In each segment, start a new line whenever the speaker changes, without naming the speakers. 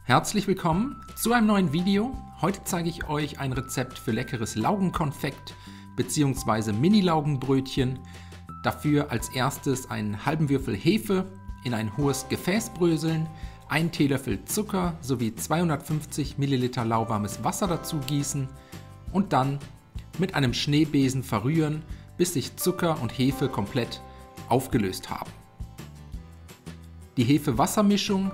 Herzlich willkommen zu einem neuen Video. Heute zeige ich euch ein Rezept für leckeres Laugenkonfekt bzw. Mini-Laugenbrötchen. Dafür als erstes einen halben Würfel Hefe in ein hohes Gefäß bröseln, einen Teelöffel Zucker sowie 250 Milliliter lauwarmes Wasser dazu gießen und dann mit einem Schneebesen verrühren, bis sich Zucker und Hefe komplett aufgelöst haben. Die Hefe-Wasser-Mischung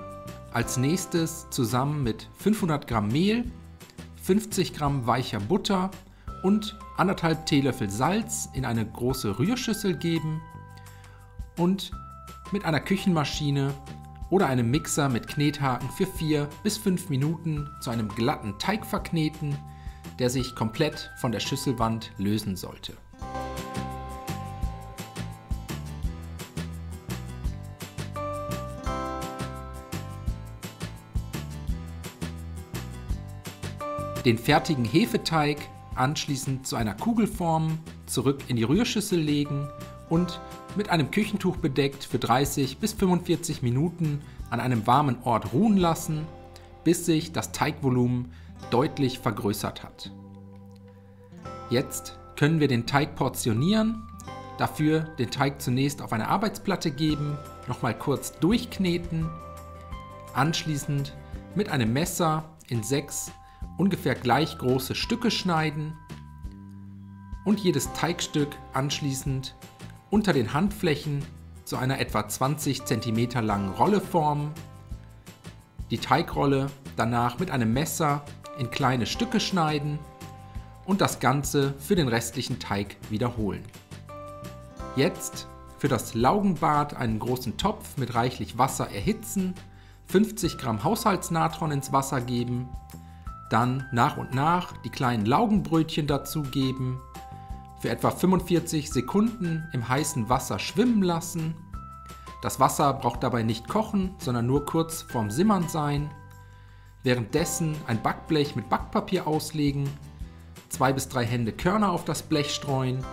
als nächstes zusammen mit 500 Gramm Mehl, 50 Gramm weicher Butter und 1,5 Teelöffel Salz in eine große Rührschüssel geben und mit einer Küchenmaschine oder einem Mixer mit Knethaken für 4 bis 5 Minuten zu einem glatten Teig verkneten, der sich komplett von der Schüsselwand lösen sollte. Den fertigen Hefeteig anschließend zu einer Kugel formen, zurück in die Rührschüssel legen und mit einem Küchentuch bedeckt für 30 bis 45 Minuten an einem warmen Ort ruhen lassen, bis sich das Teigvolumen deutlich vergrößert hat. Jetzt können wir den Teig portionieren, dafür den Teig zunächst auf eine Arbeitsplatte geben, nochmal kurz durchkneten, anschließend mit einem Messer in 6 ungefähr gleich große Stücke schneiden und jedes Teigstück anschließend unter den Handflächen zu einer etwa 20 cm langen Rolle formen, die Teigrolle danach mit einem Messer in kleine Stücke schneiden und das Ganze für den restlichen Teig wiederholen. Jetzt für das Laugenbad einen großen Topf mit reichlich Wasser erhitzen, 50 Gramm Haushaltsnatron ins Wasser geben, dann nach und nach die kleinen Laugenbrötchen dazugeben, für etwa 45 Sekunden im heißen Wasser schwimmen lassen. Das Wasser braucht dabei nicht kochen, sondern nur kurz vorm Simmern sein. Währenddessen ein Backblech mit Backpapier auslegen, 2 bis 3 Hände Körner auf das Blech streuen.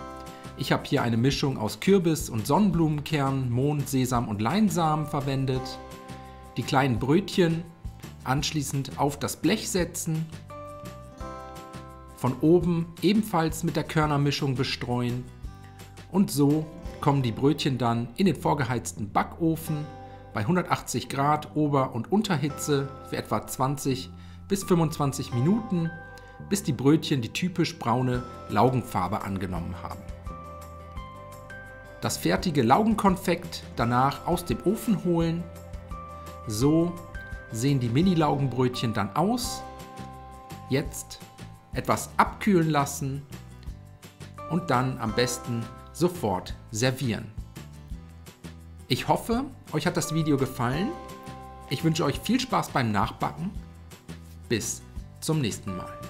Ich habe hier eine Mischung aus Kürbis- und Sonnenblumenkernen, Mohn, Sesam und Leinsamen verwendet. Die kleinen Brötchen anschließend auf das Blech setzen, von oben ebenfalls mit der Körnermischung bestreuen und so kommen die Brötchen dann in den vorgeheizten Backofen bei 180 Grad Ober- und Unterhitze für etwa 20 bis 25 Minuten, bis die Brötchen die typisch braune Laugenfarbe angenommen haben. Das fertige Laugenkonfekt danach aus dem Ofen holen. So sehen die Mini-Laugenbrötchen dann aus. Jetzt etwas abkühlen lassen und dann am besten sofort servieren. Ich hoffe, euch hat das Video gefallen. Ich wünsche euch viel Spaß beim Nachbacken. Bis zum nächsten Mal.